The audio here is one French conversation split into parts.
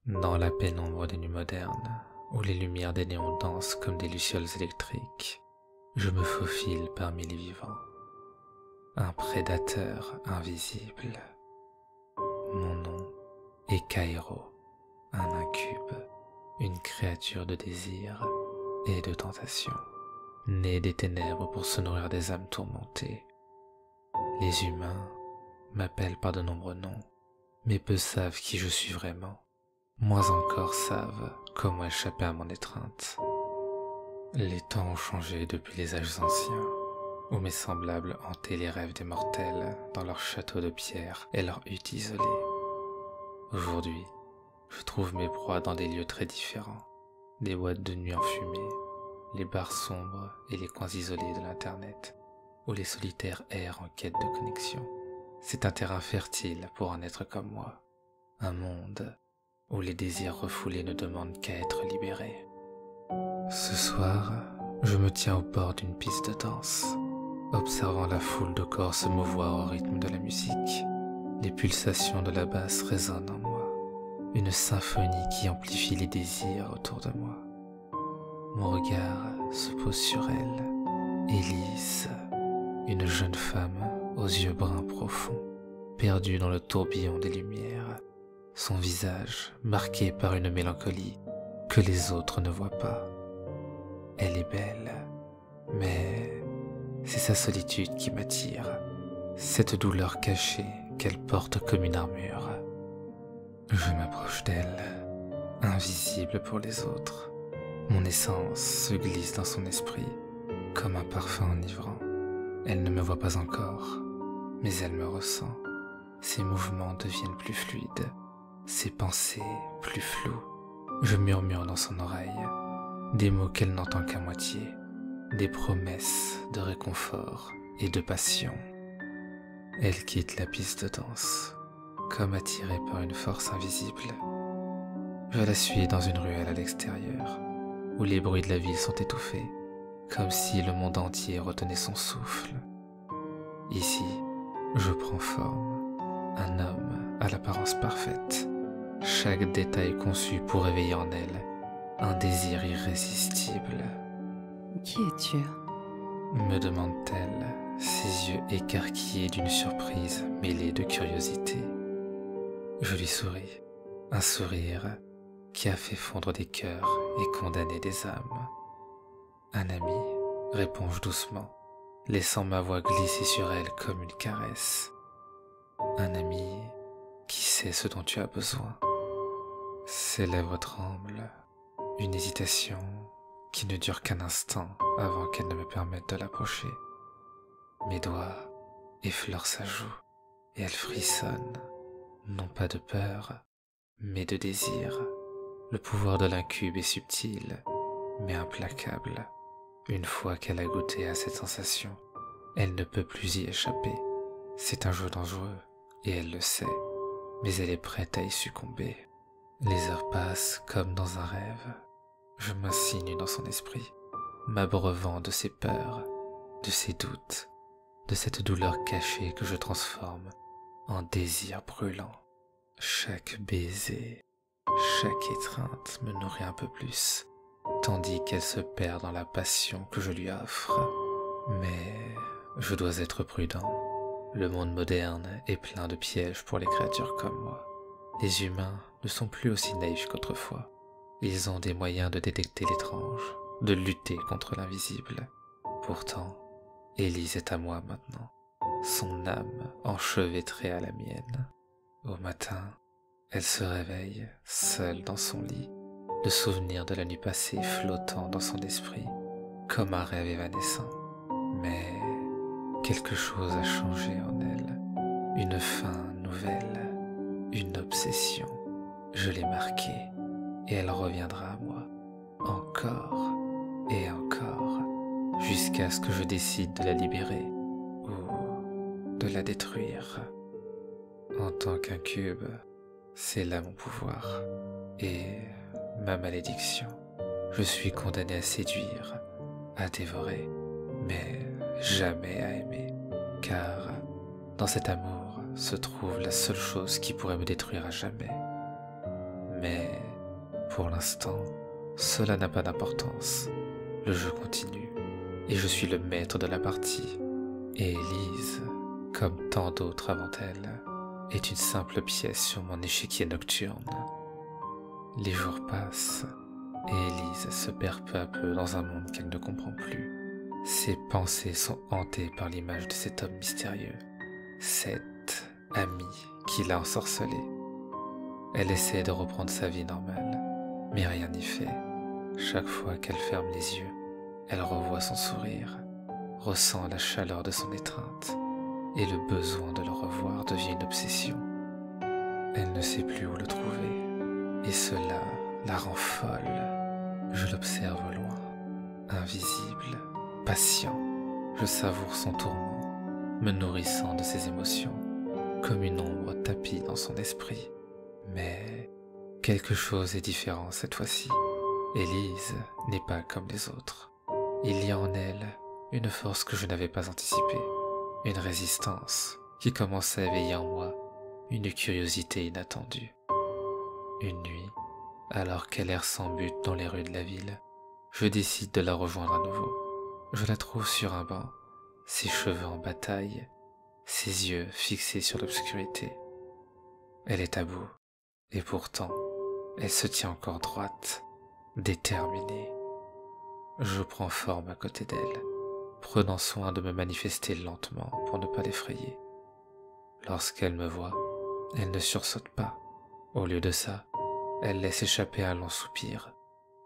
Dans la pénombre des nuits modernes, où les lumières des néons dansent comme des lucioles électriques, je me faufile parmi les vivants. Un prédateur invisible. Mon nom est Kairo, un incube, une créature de désir et de tentation, né des ténèbres pour se nourrir des âmes tourmentées. Les humains m'appellent par de nombreux noms, mais peu savent qui je suis vraiment. Moins encore savent comment échapper à mon étreinte. Les temps ont changé depuis les âges anciens, où mes semblables hantaient les rêves des mortels dans leurs châteaux de pierre et leurs huttes isolées. Aujourd'hui, je trouve mes proies dans des lieux très différents, des boîtes de nuit enfumées, les bars sombres et les coins isolés de l'internet, où les solitaires errent en quête de connexion. C'est un terrain fertile pour un être comme moi, un monde où les désirs refoulés ne demandent qu'à être libérés. Ce soir, je me tiens au bord d'une piste de danse, observant la foule de corps se mouvoir au rythme de la musique. Les pulsations de la basse résonnent en moi, une symphonie qui amplifie les désirs autour de moi. Mon regard se pose sur elle, Élise, une jeune femme aux yeux bruns profonds, perdue dans le tourbillon des lumières, son visage marqué par une mélancolie que les autres ne voient pas. Elle est belle, mais c'est sa solitude qui m'attire, cette douleur cachée qu'elle porte comme une armure. Je m'approche d'elle, invisible pour les autres. Mon essence se glisse dans son esprit, comme un parfum enivrant. Elle ne me voit pas encore, mais elle me ressent. Ses mouvements deviennent plus fluides, ses pensées plus floues. Je murmure dans son oreille, des mots qu'elle n'entend qu'à moitié, des promesses de réconfort et de passion. Elle quitte la piste de danse, comme attirée par une force invisible. Je la suis dans une ruelle à l'extérieur, où les bruits de la ville sont étouffés, comme si le monde entier retenait son souffle. Ici, je prends forme, un homme à l'apparence parfaite, chaque détail conçu pour éveiller en elle un désir irrésistible. Qui es-tu? Me demande-t-elle, ses yeux écarquillés d'une surprise mêlée de curiosité. Je lui souris, un sourire qui a fait fondre des cœurs et condamné des âmes. Un ami, réponds-je doucement, laissant ma voix glisser sur elle comme une caresse. Un ami qui sait ce dont tu as besoin. Ses lèvres tremblent, une hésitation qui ne dure qu'un instant avant qu'elle ne me permette de l'approcher. Mes doigts effleurent sa joue et elle frissonne, non pas de peur, mais de désir. Le pouvoir de l'incube est subtil, mais implacable. Une fois qu'elle a goûté à cette sensation, elle ne peut plus y échapper. C'est un jeu dangereux, et elle le sait, mais elle est prête à y succomber. Les heures passent comme dans un rêve. Je m'insinue dans son esprit, m'abreuvant de ses peurs, de ses doutes, de cette douleur cachée que je transforme en désir brûlant. Chaque baiser, chaque étreinte me nourrit un peu plus, tandis qu'elle se perd dans la passion que je lui offre. Mais je dois être prudent. Le monde moderne est plein de pièges pour les créatures comme moi. Les humains ne sont plus aussi naïfs qu'autrefois. Ils ont des moyens de détecter l'étrange, de lutter contre l'invisible. Pourtant, Élise est à moi maintenant, son âme enchevêtrée à la mienne. Au matin, elle se réveille, seule dans son lit, le souvenir de la nuit passée flottant dans son esprit, comme un rêve évanescent. Mais quelque chose a changé en elle, une fin nouvelle, une obsession. Je l'ai marquée, et elle reviendra à moi, encore et encore, jusqu'à ce que je décide de la libérer ou de la détruire. En tant qu'incube, c'est là mon pouvoir et ma malédiction. Je suis condamné à séduire, à dévorer, mais jamais à aimer, car dans cet amour se trouve la seule chose qui pourrait me détruire à jamais. Mais pour l'instant, cela n'a pas d'importance. Le jeu continue et je suis le maître de la partie. Et Elise, comme tant d'autres avant elle, est une simple pièce sur mon échiquier nocturne. Les jours passent et Elise se perd peu à peu dans un monde qu'elle ne comprend plus. Ses pensées sont hantées par l'image de cet homme mystérieux, cet ami qui l'a ensorcelée. Elle essaie de reprendre sa vie normale, mais rien n'y fait. Chaque fois qu'elle ferme les yeux, elle revoit son sourire, ressent la chaleur de son étreinte, et le besoin de le revoir devient une obsession. Elle ne sait plus où le trouver, et cela la rend folle. Je l'observe au loin, invisible, patient. Je savoure son tourment, me nourrissant de ses émotions, comme une ombre tapie dans son esprit. Mais quelque chose est différent cette fois-ci. Elise n'est pas comme les autres. Il y a en elle une force que je n'avais pas anticipée, une résistance qui commence à éveiller en moi une curiosité inattendue. Une nuit, alors qu'elle erre sans but dans les rues de la ville, je décide de la rejoindre à nouveau. Je la trouve sur un banc, ses cheveux en bataille, ses yeux fixés sur l'obscurité. Elle est à bout, et pourtant, elle se tient encore droite, déterminée. Je prends forme à côté d'elle, prenant soin de me manifester lentement pour ne pas l'effrayer. Lorsqu'elle me voit, elle ne sursaute pas. Au lieu de ça, elle laisse échapper un long soupir,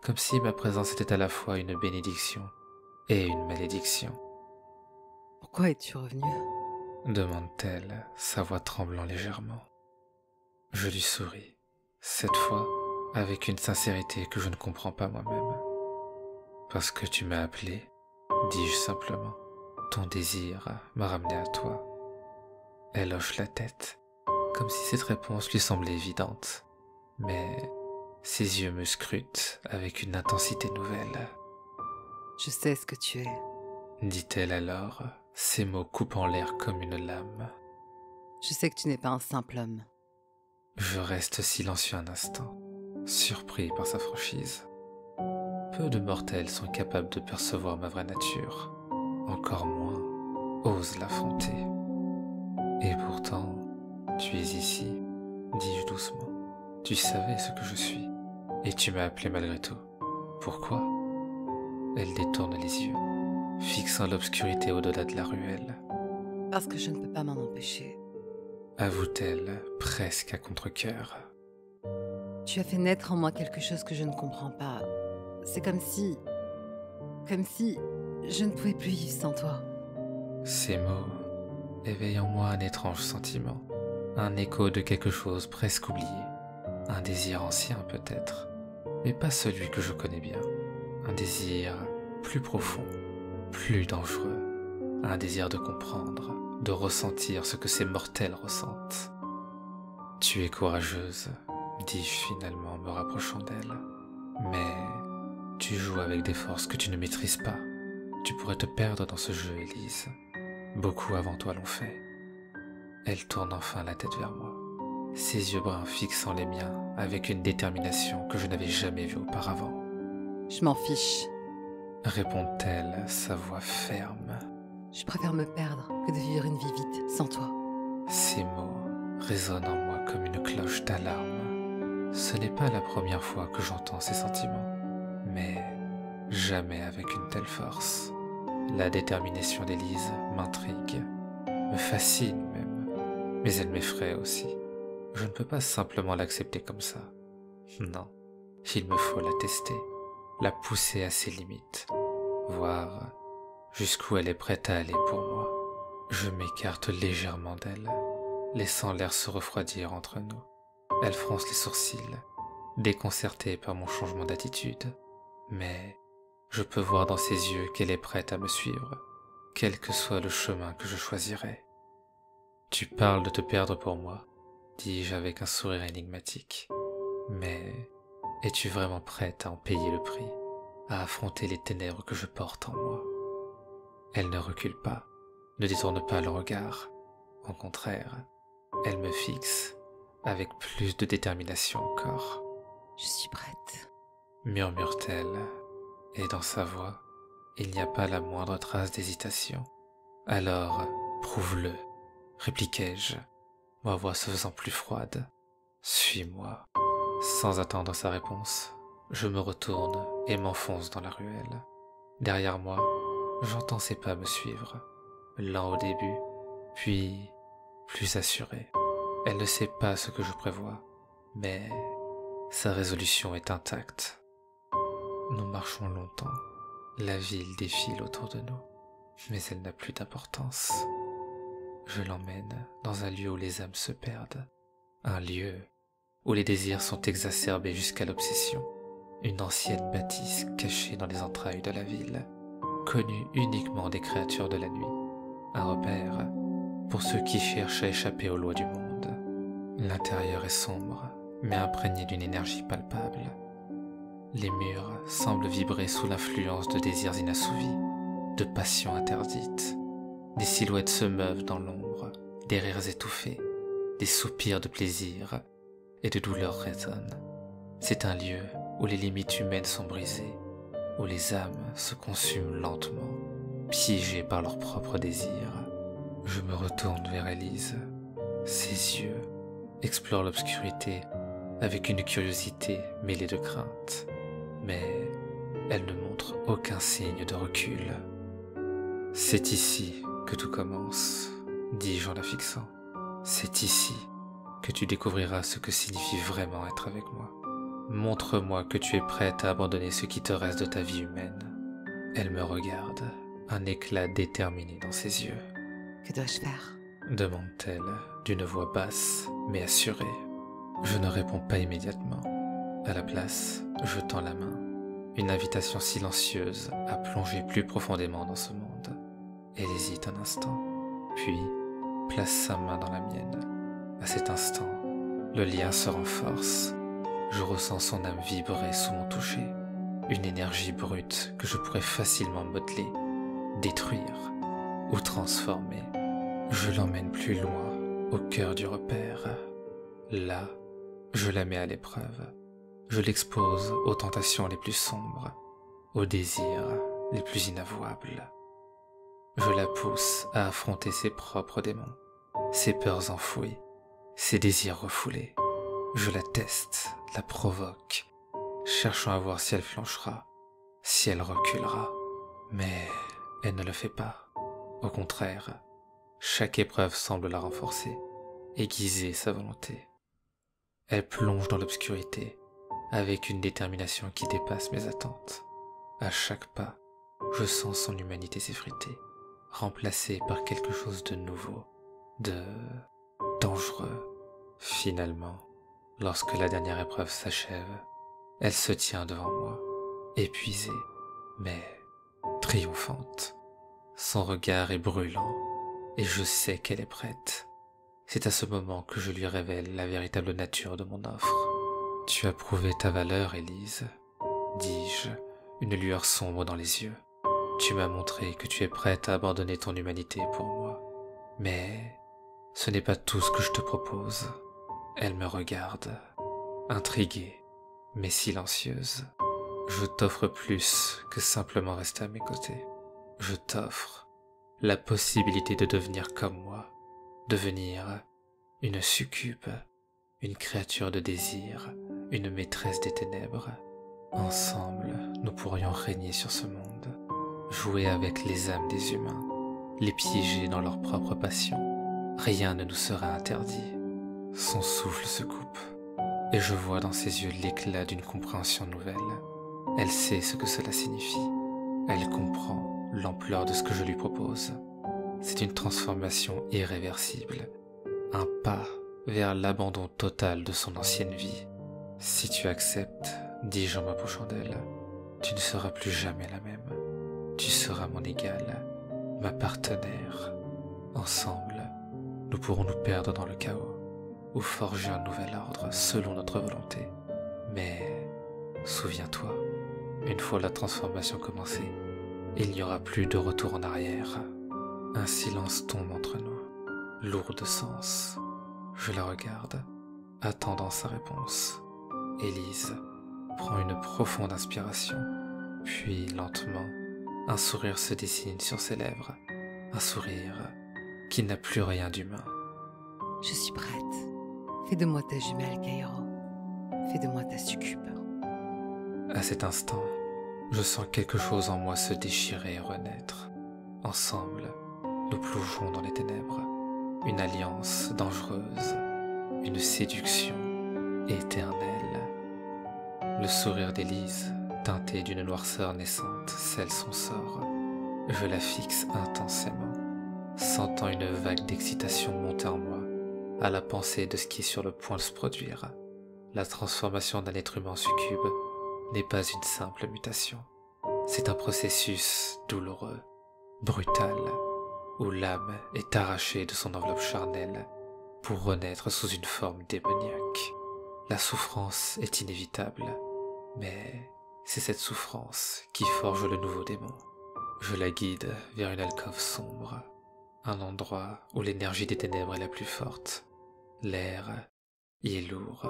comme si ma présence était à la fois une bénédiction et une malédiction. « Pourquoi es-tu revenu ?» demande-t-elle, sa voix tremblant légèrement. Je lui souris, cette fois avec une sincérité que je ne comprends pas moi-même. « Parce que tu m'as appelé, dis-je simplement. Ton désir m'a ramené à toi. » Elle hoche la tête, comme si cette réponse lui semblait évidente, mais ses yeux me scrutent avec une intensité nouvelle. « Je sais ce que tu es, » dit-elle alors, ses mots coupant l'air comme une lame. « Je sais que tu n'es pas un simple homme. » Je reste silencieux un instant, surpris par sa franchise. Peu de mortels sont capables de percevoir ma vraie nature, encore moins osent l'affronter. Et pourtant, tu es ici, dis-je doucement. Tu savais ce que je suis, et tu m'as appelé malgré tout. Pourquoi ? Elle détourne les yeux, fixant l'obscurité au-delà de la ruelle. « Parce que je ne peux pas m'en empêcher. » avoue-t-elle presque à contre-cœur. « Tu as fait naître en moi quelque chose que je ne comprends pas. C'est comme si je ne pouvais plus vivre sans toi. » Ces mots éveillent en moi un étrange sentiment, un écho de quelque chose presque oublié, un désir ancien peut-être, mais pas celui que je connais bien, un désir plus profond, plus dangereux, un désir de comprendre, de ressentir ce que ces mortels ressentent. « Tu es courageuse », dis-je finalement en me rapprochant d'elle, « mais tu joues avec des forces que tu ne maîtrises pas. Tu pourrais te perdre dans ce jeu, Elise. Beaucoup avant toi l'ont fait. » Elle tourne enfin la tête vers moi, ses yeux bruns fixant les miens avec une détermination que je n'avais jamais vue auparavant. « Je m'en fiche. » répond-elle, sa voix ferme. « Je préfère me perdre que de vivre une vie vide sans toi. » Ces mots résonnent en moi comme une cloche d'alarme. Ce n'est pas la première fois que j'entends ces sentiments, mais jamais avec une telle force. La détermination d'Élise m'intrigue, me fascine même, mais elle m'effraie aussi. Je ne peux pas simplement l'accepter comme ça. Non, il me faut la tester, la pousser à ses limites, voir jusqu'où elle est prête à aller pour moi. Je m'écarte légèrement d'elle, laissant l'air se refroidir entre nous. Elle fronce les sourcils, déconcertée par mon changement d'attitude, mais je peux voir dans ses yeux qu'elle est prête à me suivre, quel que soit le chemin que je choisirai. « Tu parles de te perdre pour moi », dis-je avec un sourire énigmatique. « Mais es-tu vraiment prête à en payer le prix, à affronter les ténèbres que je porte en moi ?» Elle ne recule pas, ne détourne pas le regard. Au contraire, elle me fixe avec plus de détermination encore. Je suis prête. murmure-t-elle, et dans sa voix, il n'y a pas la moindre trace d'hésitation. Alors, prouve-le, répliquai-je, ma voix se faisant plus froide. Suis-moi. Sans attendre sa réponse, je me retourne et m'enfonce dans la ruelle. Derrière moi, j'entends ses pas me suivre, lents au début, puis plus assurés. Elle ne sait pas ce que je prévois, mais sa résolution est intacte. Nous marchons longtemps. La ville défile autour de nous, mais elle n'a plus d'importance. Je l'emmène dans un lieu où les âmes se perdent, un lieu où les désirs sont exacerbés jusqu'à l'obsession, une ancienne bâtisse cachée dans les entrailles de la ville, connue uniquement des créatures de la nuit, un repère pour ceux qui cherchent à échapper aux lois du monde. L'intérieur est sombre, mais imprégné d'une énergie palpable. Les murs semblent vibrer sous l'influence de désirs inassouvis, de passions interdites. Des silhouettes se meuvent dans l'ombre, des rires étouffés, des soupirs de plaisir et de douleur résonnent. C'est un lieu où les limites humaines sont brisées, où les âmes se consument lentement, piégées par leurs propres désirs. Je me retourne vers Élise. Ses yeux explorent l'obscurité avec une curiosité mêlée de crainte. Mais elle ne montre aucun signe de recul. « C'est ici que tout commence, » dis-je en la fixant. « C'est ici que tu découvriras ce que signifie vraiment être avec moi. Montre-moi que tu es prête à abandonner ce qui te reste de ta vie humaine. » Elle me regarde, un éclat déterminé dans ses yeux. « Que dois-je faire ?» demande-t-elle d'une voix basse mais assurée. Je ne réponds pas immédiatement. À la place, je tends la main, une invitation silencieuse à plonger plus profondément dans ce monde. Elle hésite un instant, puis place sa main dans la mienne. À cet instant, le lien se renforce. Je ressens son âme vibrer sous mon toucher, une énergie brute que je pourrais facilement modeler, détruire ou transformer. Je l'emmène plus loin, au cœur du repère. Là, je la mets à l'épreuve. Je l'expose aux tentations les plus sombres, aux désirs les plus inavouables. Je la pousse à affronter ses propres démons, ses peurs enfouies, ses désirs refoulés. Je la teste, la provoque, cherchant à voir si elle flanchera, si elle reculera. Mais elle ne le fait pas. Au contraire, chaque épreuve semble la renforcer, aiguiser sa volonté. Elle plonge dans l'obscurité, avec une détermination qui dépasse mes attentes. À chaque pas, je sens son humanité s'effriter, remplacée par quelque chose de nouveau, de dangereux. Finalement, lorsque la dernière épreuve s'achève, elle se tient devant moi, épuisée, mais triomphante. Son regard est brûlant, et je sais qu'elle est prête. C'est à ce moment que je lui révèle la véritable nature de mon offre. « Tu as prouvé ta valeur, Élise, » dis-je, une lueur sombre dans les yeux. « Tu m'as montré que tu es prête à abandonner ton humanité pour moi. Mais ce n'est pas tout ce que je te propose. » Elle me regarde, intriguée, mais silencieuse. « Je t'offre plus que simplement rester à mes côtés. Je t'offre la possibilité de devenir comme moi, devenir une succube, une créature de désir, une maîtresse des ténèbres. Ensemble, nous pourrions régner sur ce monde, jouer avec les âmes des humains, les piéger dans leurs propres passions. Rien ne nous sera interdit. » Son souffle se coupe, et je vois dans ses yeux l'éclat d'une compréhension nouvelle. Elle sait ce que cela signifie. Elle comprend l'ampleur de ce que je lui propose. C'est une transformation irréversible, un pas vers l'abandon total de son ancienne vie. « Si tu acceptes, dis-je en m'approchant d'elle, tu ne seras plus jamais la même. Tu seras mon égale, ma partenaire. Ensemble, nous pourrons nous perdre dans le chaos, ou forger un nouvel ordre selon notre volonté. Mais souviens-toi, une fois la transformation commencée, il n'y aura plus de retour en arrière. » Un silence tombe entre nous, lourd de sens. Je la regarde, attendant sa réponse. Élise prend une profonde inspiration, puis lentement, un sourire se dessine sur ses lèvres, un sourire qui n'a plus rien d'humain. Je suis prête. Fais de moi ta jumelle, Kairo. Fais de moi ta succube. À cet instant, je sens quelque chose en moi se déchirer et renaître. Ensemble, nous plongeons dans les ténèbres. Une alliance dangereuse, une séduction éternelle. Le sourire d'Élise, teinté d'une noirceur naissante, scelle son sort. Je la fixe intensément, sentant une vague d'excitation monter en moi, à la pensée de ce qui est sur le point de se produire. La transformation d'un être humain en succube n'est pas une simple mutation. C'est un processus douloureux, brutal, où l'âme est arrachée de son enveloppe charnelle pour renaître sous une forme démoniaque. La souffrance est inévitable, mais c'est cette souffrance qui forge le nouveau démon. Je la guide vers une alcôve sombre, un endroit où l'énergie des ténèbres est la plus forte. L'air y est lourd,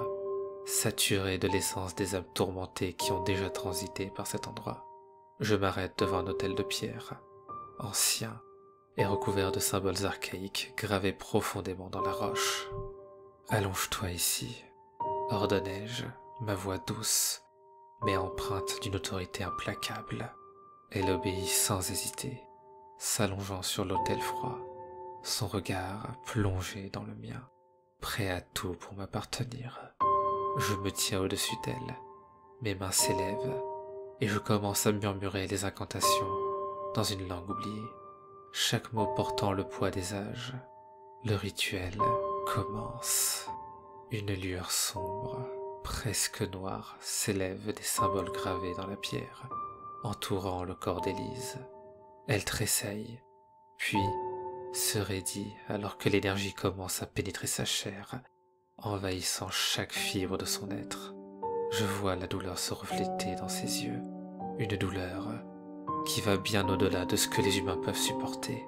saturé de l'essence des âmes tourmentées qui ont déjà transité par cet endroit. Je m'arrête devant un autel de pierre, ancien et recouvert de symboles archaïques gravés profondément dans la roche. « Allonge-toi ici », ordonnai-je, ma voix douce, mais empreinte d'une autorité implacable. Elle obéit sans hésiter, s'allongeant sur l'autel froid, son regard plongé dans le mien, prêt à tout pour m'appartenir. Je me tiens au-dessus d'elle, mes mains s'élèvent, et je commence à murmurer les incantations dans une langue oubliée, chaque mot portant le poids des âges. Le rituel commence. Une lueur sombre, presque noire, s'élève des symboles gravés dans la pierre, entourant le corps d'Élise. Elle tressaille, puis se raidit alors que l'énergie commence à pénétrer sa chair, envahissant chaque fibre de son être. Je vois la douleur se refléter dans ses yeux, une douleur qui va bien au-delà de ce que les humains peuvent supporter.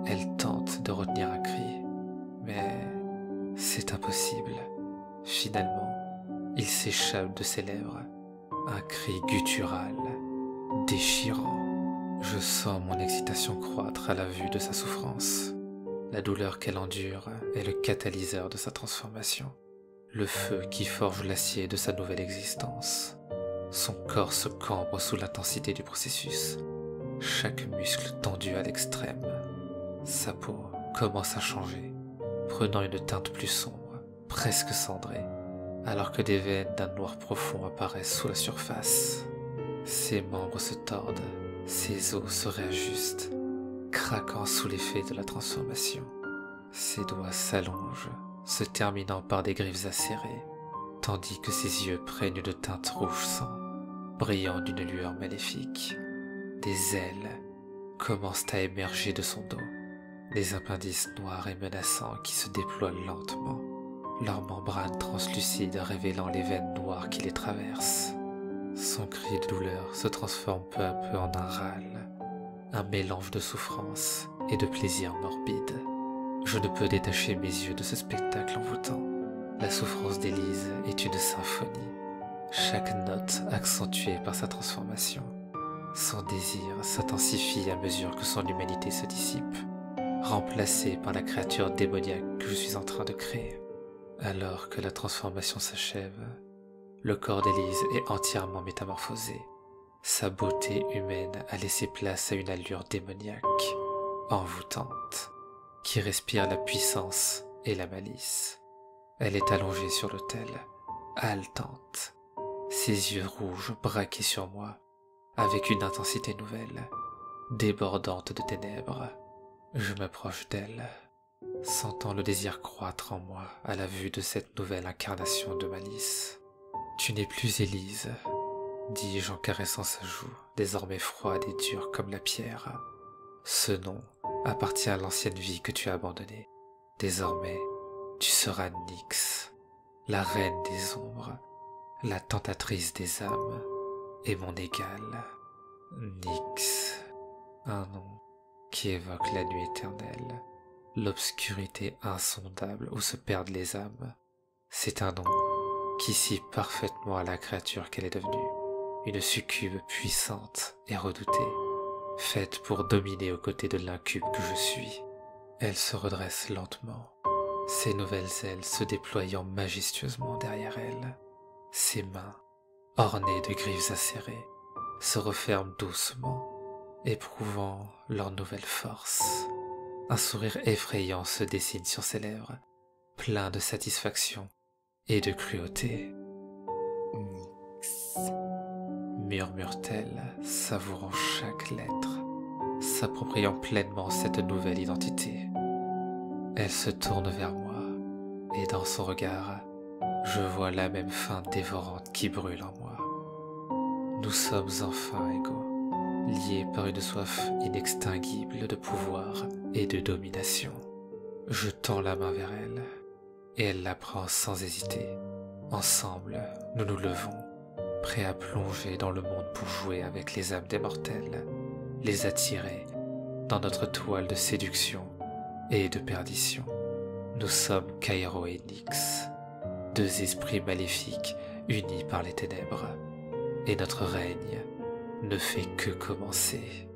Elle tente de retenir un cri, mais c'est impossible. Finalement, il s'échappe de ses lèvres, un cri guttural, déchirant. Je sens mon excitation croître à la vue de sa souffrance. La douleur qu'elle endure est le catalyseur de sa transformation, le feu qui forge l'acier de sa nouvelle existence. Son corps se cambre sous l'intensité du processus, chaque muscle tendu à l'extrême. Sa peau commence à changer, prenant une teinte plus sombre, presque cendrée, alors que des veines d'un noir profond apparaissent sous la surface. Ses membres se tordent, ses os se réajustent, craquant sous l'effet de la transformation. Ses doigts s'allongent, se terminant par des griffes acérées, tandis que ses yeux prennent de teinte rouge sang, brillant d'une lueur maléfique. Des ailes commencent à émerger de son dos, des appendices noirs et menaçants qui se déploient lentement, leurs membranes translucides révélant les veines noires qui les traversent. Son cri de douleur se transforme peu à peu en un râle, un mélange de souffrance et de plaisir morbide. Je ne peux détacher mes yeux de ce spectacle envoûtant. La souffrance d'Élise est une symphonie, chaque note accentuée par sa transformation. Son désir s'intensifie à mesure que son humanité se dissipe, remplacée par la créature démoniaque que je suis en train de créer. Alors que la transformation s'achève, le corps d'Élise est entièrement métamorphosé. Sa beauté humaine a laissé place à une allure démoniaque, envoûtante, qui respire la puissance et la malice. Elle est allongée sur l'autel, haletante, ses yeux rouges braqués sur moi, avec une intensité nouvelle, débordante de ténèbres. Je m'approche d'elle, sentant le désir croître en moi à la vue de cette nouvelle incarnation de malice. « Tu n'es plus Élise », dis-je en caressant sa joue, désormais froide et dure comme la pierre. « Ce nom appartient à l'ancienne vie que tu as abandonnée. Désormais, tu seras Nyx, la reine des ombres, la tentatrice des âmes, et mon égale. Nyx, un nom qui évoque la nuit éternelle, l'obscurité insondable où se perdent les âmes. C'est un nom qui scie parfaitement à la créature qu'elle est devenue, une succube puissante et redoutée, faite pour dominer aux côtés de l'incube que je suis. Elle se redresse lentement, ses nouvelles ailes se déployant majestueusement derrière elle. Ses mains, ornées de griffes acérées, se referment doucement, éprouvant leur nouvelle force. Un sourire effrayant se dessine sur ses lèvres, plein de satisfaction et de cruauté. Nix. Murmure-t-elle, savourant chaque lettre, s'appropriant pleinement cette nouvelle identité. Elle se tourne vers moi, et dans son regard, je vois la même faim dévorante qui brûle en moi. Nous sommes enfin égaux, liés par une soif inextinguible de pouvoir et de domination. Je tends la main vers elle, et elle la prend sans hésiter. Ensemble, nous nous levons, prêts à plonger dans le monde pour jouer avec les âmes des mortels, les attirer dans notre toile de séduction et de perdition. Nous sommes Kairo et Nyx, deux esprits maléfiques unis par les ténèbres, et notre règne ne fait que commencer.